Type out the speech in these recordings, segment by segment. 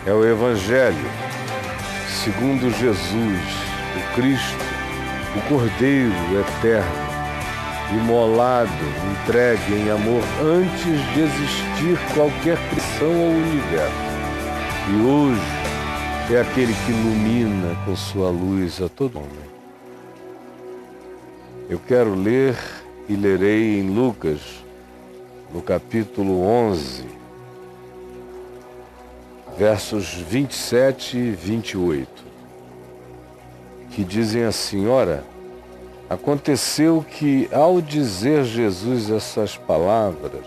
É o Evangelho segundo Jesus, o Cristo, o Cordeiro eterno, imolado, entregue em amor antes de existir qualquer criação ao universo. E hoje é aquele que ilumina com sua luz a todo homem. Eu quero ler e lerei em Lucas, no capítulo 11, versos 27 e 28, que dizem assim: ora, aconteceu que, ao dizer Jesus essas palavras,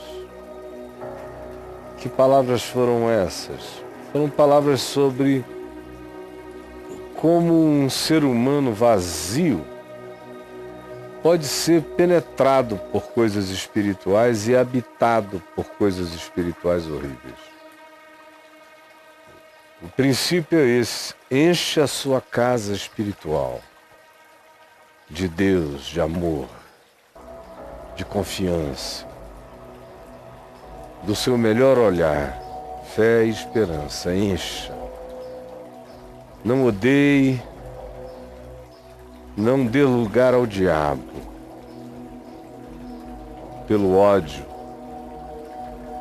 que palavras foram essas? Foram palavras sobre como um ser humano vazio pode ser penetrado por coisas espirituais e habitado por coisas espirituais horríveis. O princípio é esse: enche a sua casa espiritual de Deus, de amor, de confiança, do seu melhor olhar, fé e esperança. Encha. Não odeie, não dê lugar ao diabo pelo ódio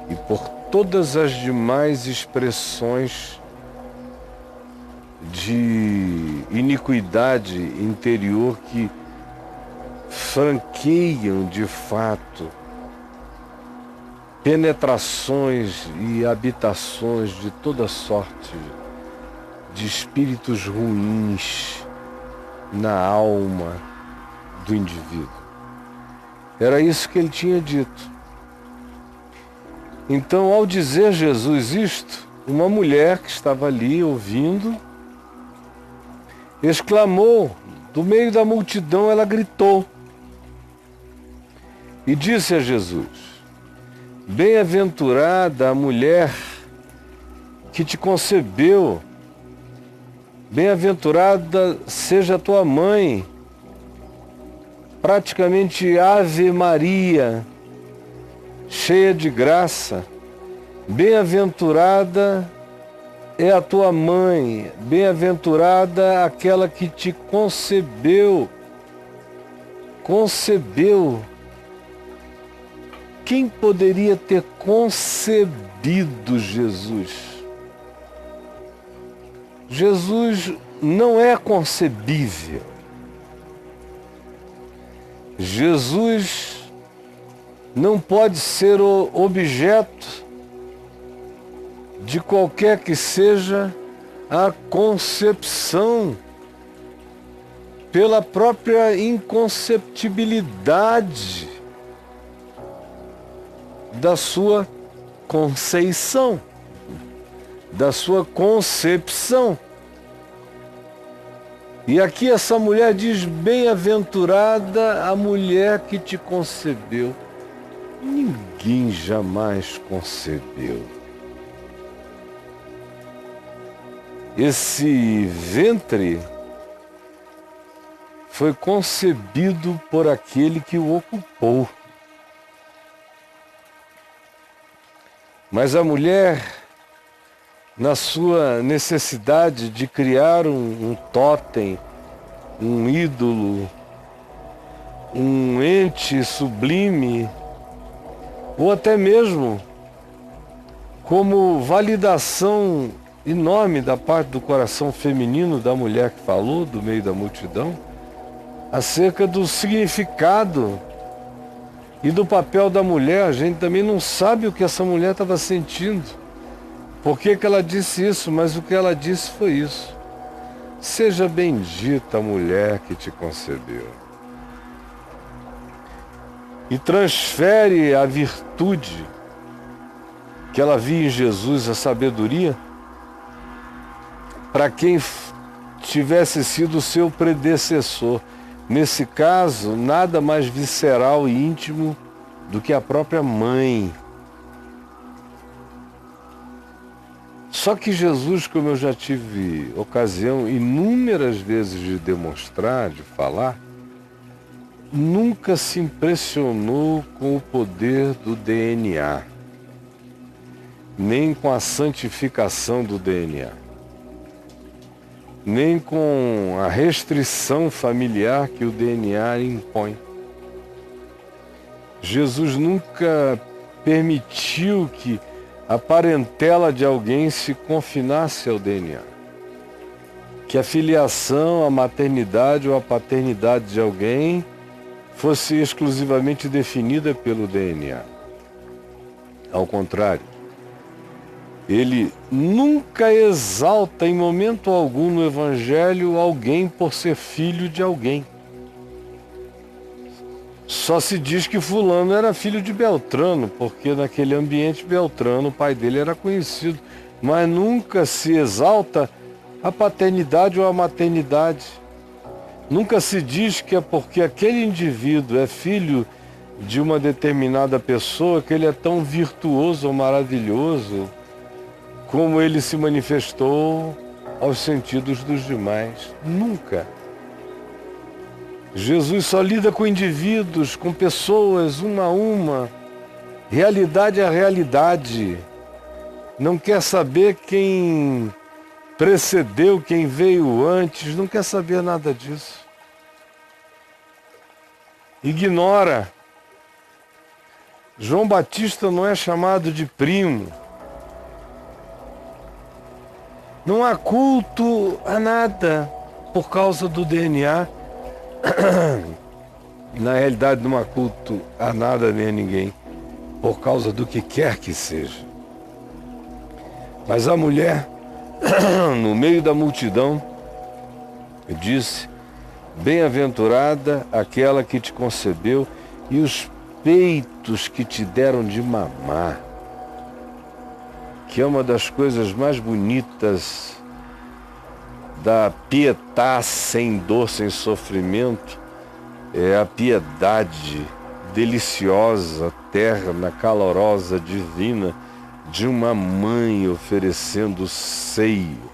e por todas as demais expressões de iniquidade interior que franqueiam de fato penetrações e habitações de toda sorte de espíritos ruins na alma do indivíduo. Era isso que ele tinha dito. Então, ao dizer Jesus isto, uma mulher que estava ali ouvindo exclamou, do meio da multidão ela gritou e disse a Jesus: bem-aventurada a mulher que te concebeu, bem-aventurada seja a tua mãe, praticamente Ave Maria, cheia de graça, bem-aventurada é a tua mãe, bem-aventurada aquela que te concebeu. Concebeu. Quem poderia ter concebido Jesus? Jesus não é concebível. Jesus não pode ser o objeto de qualquer que seja a concepção, pela própria inconceptibilidade da sua conceição, da sua concepção. E aqui essa mulher diz: bem-aventurada a mulher que te concebeu. Ninguém jamais concebeu. Esse ventre foi concebido por aquele que o ocupou. Mas a mulher, na sua necessidade de criar um tótem, um ídolo, um ente sublime, ou até mesmo como validação enorme da parte do coração feminino da mulher que falou, do meio da multidão, acerca do significado e do papel da mulher. A gente também não sabe o que essa mulher estava sentindo, por que ela disse isso, mas o que ela disse foi isso: seja bendita a mulher que te concebeu. E transfere a virtude que ela via em Jesus, a sabedoria, para quem tivesse sido seu predecessor. Nesse caso, nada mais visceral e íntimo do que a própria mãe. Só que Jesus, como eu já tive ocasião inúmeras vezes de demonstrar, de falar, nunca se impressionou com o poder do DNA. nem com a santificação do DNA, nem com a restrição familiar que o DNA impõe. Jesus nunca permitiu que a parentela de alguém se confinasse ao DNA. Que a filiação, a maternidade ou a paternidade de alguém fosse exclusivamente definida pelo DNA. Ao contrário, ele nunca exalta em momento algum no Evangelho alguém por ser filho de alguém. Só se diz que fulano era filho de Beltrano, porque naquele ambiente Beltrano, o pai dele, era conhecido. Mas nunca se exalta a paternidade ou a maternidade. Nunca se diz que é porque aquele indivíduo é filho de uma determinada pessoa que ele é tão virtuoso ou maravilhoso como ele se manifestou aos sentidos dos demais. Nunca. Jesus só lida com indivíduos, com pessoas, uma a uma. Realidade é realidade. Não quer saber quem precedeu, quem veio antes, não quer saber nada disso. Ignora. João Batista não é chamado de primo. Não há culto a nada por causa do DNA. Na realidade, não há culto a nada nem a ninguém, por causa do que quer que seja. Mas a mulher, no meio da multidão, disse: bem-aventurada aquela que te concebeu e os peitos que te deram de mamar, que é uma das coisas mais bonitas da piedade sem dor, sem sofrimento, é a piedade deliciosa, terna, calorosa, divina, de uma mãe oferecendo o seio,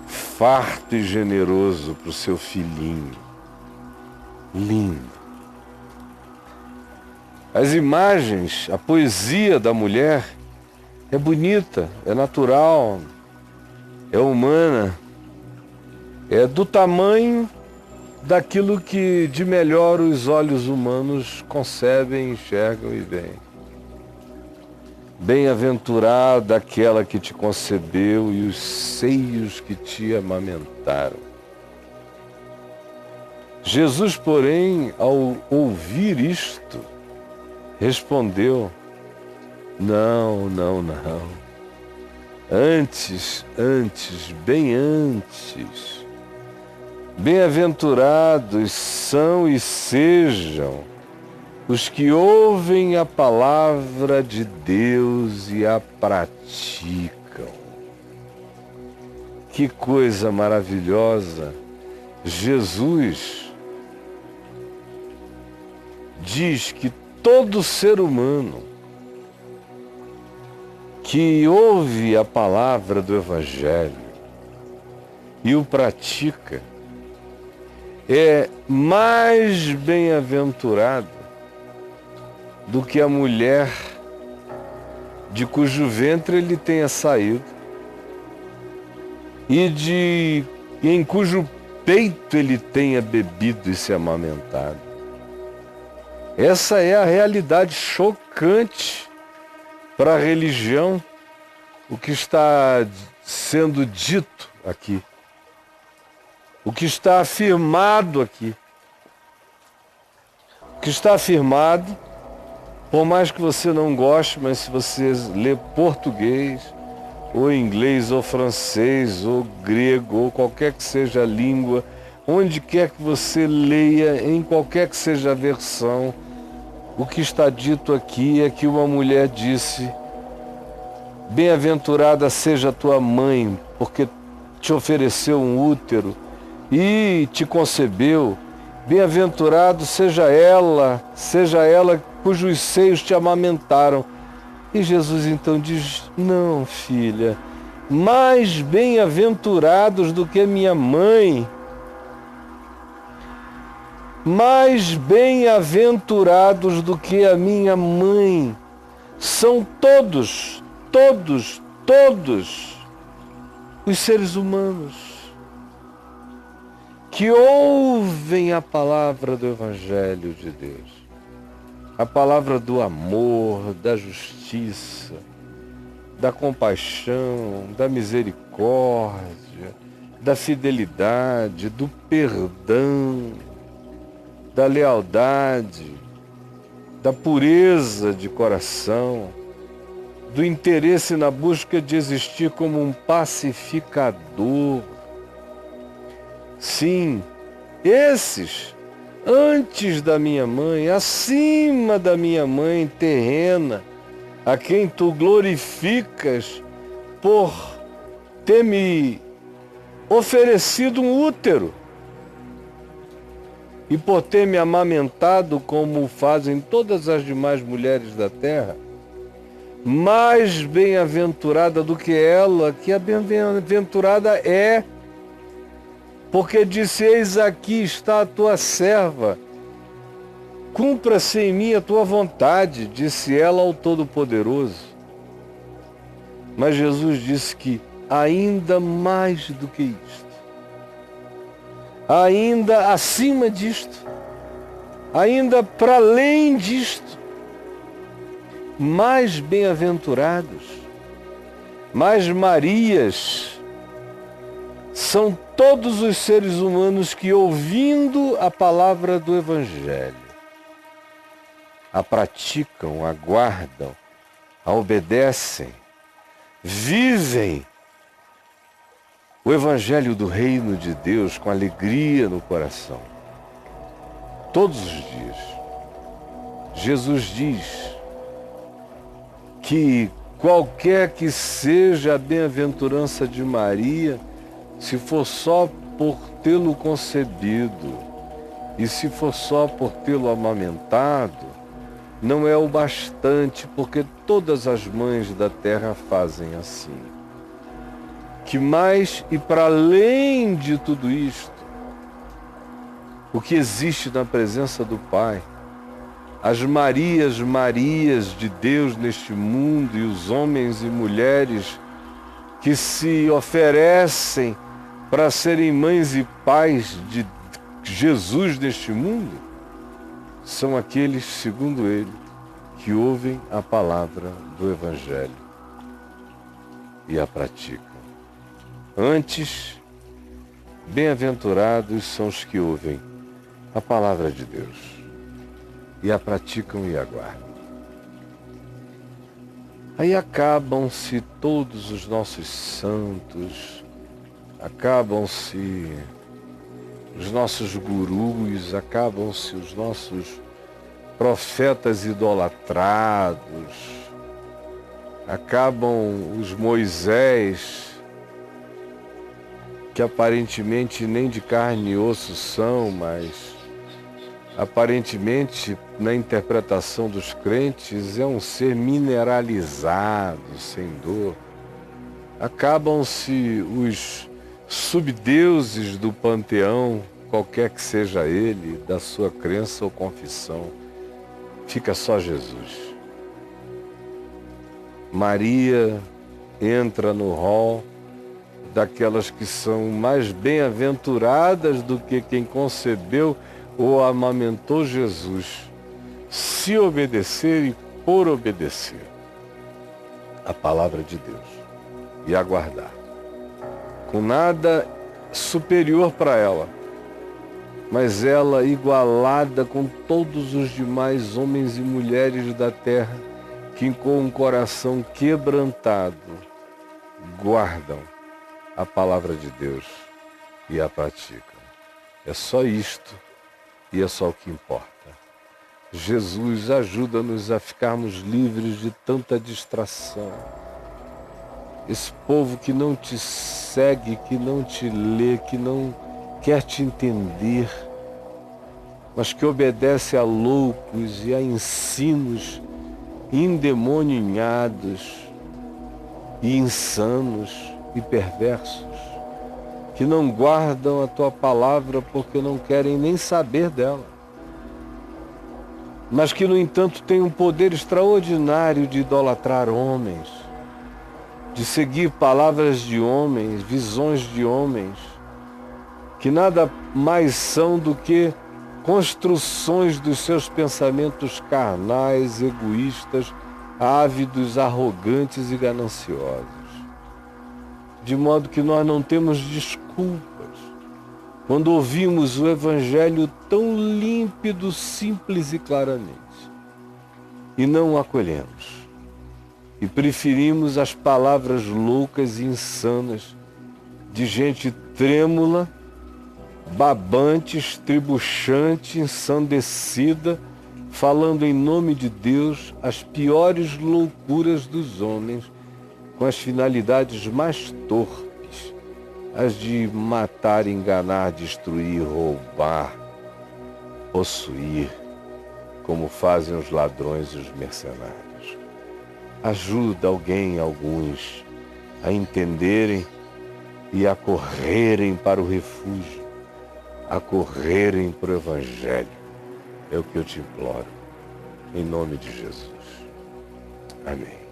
farto e generoso para o seu filhinho. Lindo. As imagens, a poesia da mulher é bonita, é natural, é humana, é do tamanho daquilo que de melhor os olhos humanos concebem, enxergam e veem. Bem-aventurada aquela que te concebeu e os seios que te amamentaram. Jesus, porém, ao ouvir isto, respondeu: não, não, não. Antes, bem antes. Bem-aventurados são e sejam os que ouvem a palavra de Deus e a praticam. Que coisa maravilhosa! Jesus diz que todo ser humano que ouve a palavra do Evangelho e o pratica é mais bem-aventurado do que a mulher de cujo ventre ele tenha saído e em cujo peito ele tenha bebido e se amamentado. Essa é a realidade chocante para a religião, o que está sendo dito aqui. O que está afirmado aqui. O que está afirmado, por mais que você não goste, mas se você lê português, ou inglês, ou francês, ou grego, ou qualquer que seja a língua, onde quer que você leia, em qualquer que seja a versão, o que está dito aqui é que uma mulher disse: bem-aventurada seja a tua mãe, porque te ofereceu um útero e te concebeu. Bem-aventurado seja ela cujos seios te amamentaram. E Jesus então diz: não, filha, mais bem-aventurados do que minha mãe, mais bem-aventurados do que a minha mãe, são todos todos os seres humanos que ouvem a palavra do Evangelho de Deus, a palavra do amor, da justiça, da compaixão, da misericórdia, da fidelidade, do perdão, da lealdade, da pureza de coração, do interesse na busca de existir como um pacificador. Sim, esses, antes da minha mãe, acima da minha mãe terrena, a quem tu glorificas por ter me oferecido um útero e por ter me amamentado como fazem todas as demais mulheres da terra, mais bem-aventurada do que ela, que a bem-aventurada é, porque disse: eis aqui está a tua serva, cumpra-se em mim a tua vontade, disse ela ao Todo-Poderoso. Mas Jesus disse que ainda mais do que isto, ainda acima disto, ainda para além disto, mais bem-aventurados, mais Marias, são todos os seres humanos que, ouvindo a palavra do Evangelho, a praticam, a guardam, a obedecem, vivem o Evangelho do Reino de Deus com alegria no coração. Todos os dias. Jesus diz que qualquer que seja a bem-aventurança de Maria, se for só por tê-lo concebido e se for só por tê-lo amamentado, não é o bastante, porque todas as mães da terra fazem assim. Que mais e para além de tudo isto, o que existe na presença do Pai, as Marias de Deus neste mundo e os homens e mulheres que se oferecem para serem mães e pais de Jesus neste mundo, são aqueles, segundo ele, que ouvem a palavra do Evangelho e a praticam. Antes, bem-aventurados são os que ouvem a palavra de Deus e a praticam e aguardam. Aí acabam-se todos os nossos santos, acabam-se os nossos gurus, acabam-se os nossos profetas idolatrados, acabam os Moisés, que aparentemente nem de carne e osso são, mas aparentemente na interpretação dos crentes é um ser mineralizado, sem dor. Acabam-se os subdeuses do panteão, qualquer que seja ele, da sua crença ou confissão. Fica só Jesus. Maria entra no rol daquelas que são mais bem-aventuradas do que quem concebeu ou amamentou Jesus, se obedecer e por obedecer a palavra de Deus e aguardar, com nada superior para ela, mas ela igualada com todos os demais homens e mulheres da terra que com um coração quebrantado guardam a palavra de Deus e a praticam. É só isto e é só o que importa. Jesus, ajuda-nos a ficarmos livres de tanta distração. Esse povo que não te segue, que não te lê, que não quer te entender, mas que obedece a loucos e a ensinos endemoninhados e insanos e perversos, que não guardam a tua palavra porque não querem nem saber dela, mas que, no entanto, têm um poder extraordinário de idolatrar homens, de seguir palavras de homens, visões de homens, que nada mais são do que construções dos seus pensamentos carnais, egoístas, ávidos, arrogantes e gananciosos. De modo que nós não temos desculpas quando ouvimos o Evangelho tão límpido, simples e claramente, e não o acolhemos. E preferimos as palavras loucas e insanas de gente trêmula, babante, estribuchante, ensandecida, falando em nome de Deus as piores loucuras dos homens, com as finalidades mais torpes, as de matar, enganar, destruir, roubar, possuir, como fazem os ladrões e os mercenários. Ajuda alguns, a entenderem e a correrem para o refúgio, a correrem para o Evangelho. É o que eu te imploro, em nome de Jesus. Amém.